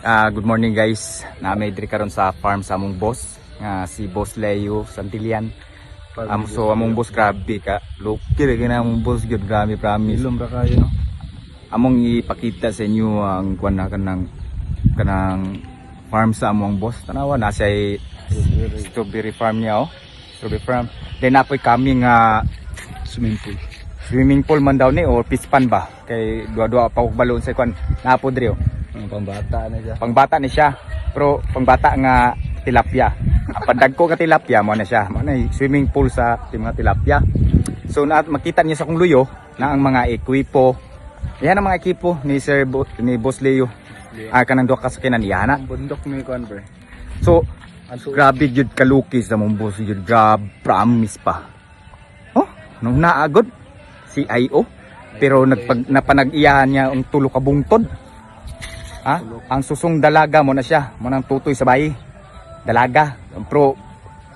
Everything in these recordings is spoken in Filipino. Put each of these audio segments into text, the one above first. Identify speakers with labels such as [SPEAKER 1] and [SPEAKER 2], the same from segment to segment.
[SPEAKER 1] Good morning guys. Naamay diri karon sa farm sa among boss nga si Boss Leo Santillan. So among boss grabe ka. Lucky ra gina among boss gyud, grabe promise.
[SPEAKER 2] Ilom ra kayo no.
[SPEAKER 1] Among ipakita sa inyo ang kuan na kanang farm sa among boss. Tanawa na siya strawberry farm niya oh. Strawberry farm. Then apoy kami nga
[SPEAKER 2] Swimming pool.
[SPEAKER 1] swimming pool man daw ni or pispan ba. Kay duwa-duwa pa og balon sa kuan. Napo diri oh.
[SPEAKER 2] Ang pambata na siya.
[SPEAKER 1] Pangbata ni siya, pero pangbata nga tilapia. Pandagko ka tilapia mo na siya. Mo na swimming pool sa mga tilapia. So makita niya sa kong luyo na ang mga ekwipo. Yan ang mga ekipo ni ni Boss Leo. Kanang duha ka sakinan iyan na.
[SPEAKER 2] Ang bundok ni kuan pre.
[SPEAKER 1] So grabe jud kaluki sa mong boss jud, grab promise pa. Oh, nung naagod si IO pero napanag-iyahan niya ang tulo ka bungtod. Ang susong dalaga mo na siya, mo nang tutoy sa bayi. Dalaga, pero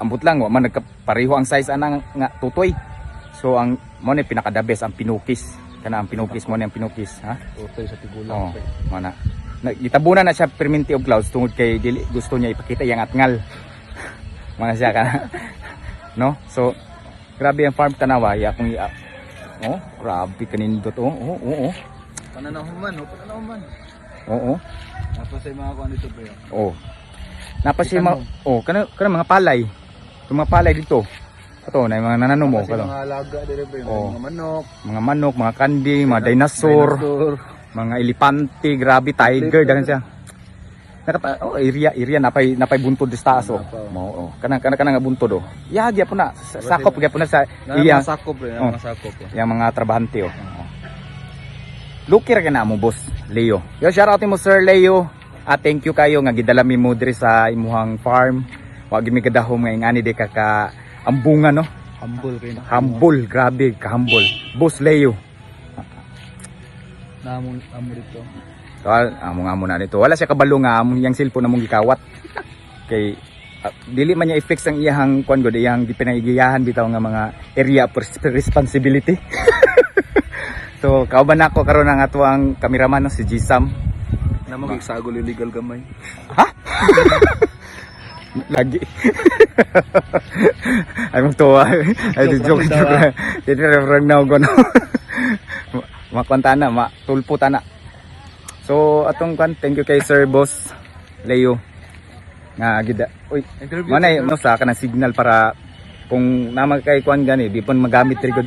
[SPEAKER 1] ambot lang wa man nagkapareho ang size anang nga tutoy. So ang mo ni pinaka the best ang pinukis. Kana ang pinukis mo ni ang pinukis, ha?
[SPEAKER 2] Tutoy sa tigulang.
[SPEAKER 1] Oh, mana. Gitabunan na siya perminti og clouds tungod kay dili gusto niya ipakita yang atngal. Mana siya kana. No? So grabe ang farm Tanawa, ya kung oh, grabe kanindot oh.
[SPEAKER 2] Pananahuman, pananahuman.
[SPEAKER 1] Oo.
[SPEAKER 2] Tapos ay mga kuan dito pre.
[SPEAKER 1] Oh. Napasi kana mga palay. Yung mga palay dito. Ato na yung mga nanano mo
[SPEAKER 2] Kasi mga alaga dire pre, mga
[SPEAKER 1] manok, mga kanding, mga dinosaur, mga elepante, grabe tiger dagan siya. Area napay buntod di taas oh. Oo. Kana nga buntod oh. Iya po na sakop gyapon na sa iya.
[SPEAKER 2] Sakop pre, mga sakop.
[SPEAKER 1] Yang mga trabahante oh. Lucky ra na mo boss Leo. Yo, shout out mo Sir Leo. Thank you kayo nga gidalami mo diri sa imuhang farm. Wa gyud mi kadahom nga ingani di ka ambunga no.
[SPEAKER 2] Humble kayo.
[SPEAKER 1] Humble, grabe ka humble. Boss Leo.
[SPEAKER 2] Namon amo dito.
[SPEAKER 1] Among na dito. Wala siya kabalo nga among yang cellphone among gikawat. Kay dili man niya i-fix ang iyang kuan gud iyang gipinaigiyahan bitaw nga mga area of responsibility. So kauban ako karon ang ato ang cameraman no, si G-Sam.
[SPEAKER 2] Namo gigsagol illegal gamay.
[SPEAKER 1] Ha? Lagi. Ay magtuwa. Ay joke. Dito rang now go no. Makwanta na, matulpo na. So atong kan thank you kay Sir Boss Leo. Nga gida. Uy, manay no sa kanang signal para kung naman kay kuan gani di pon magamit ri gud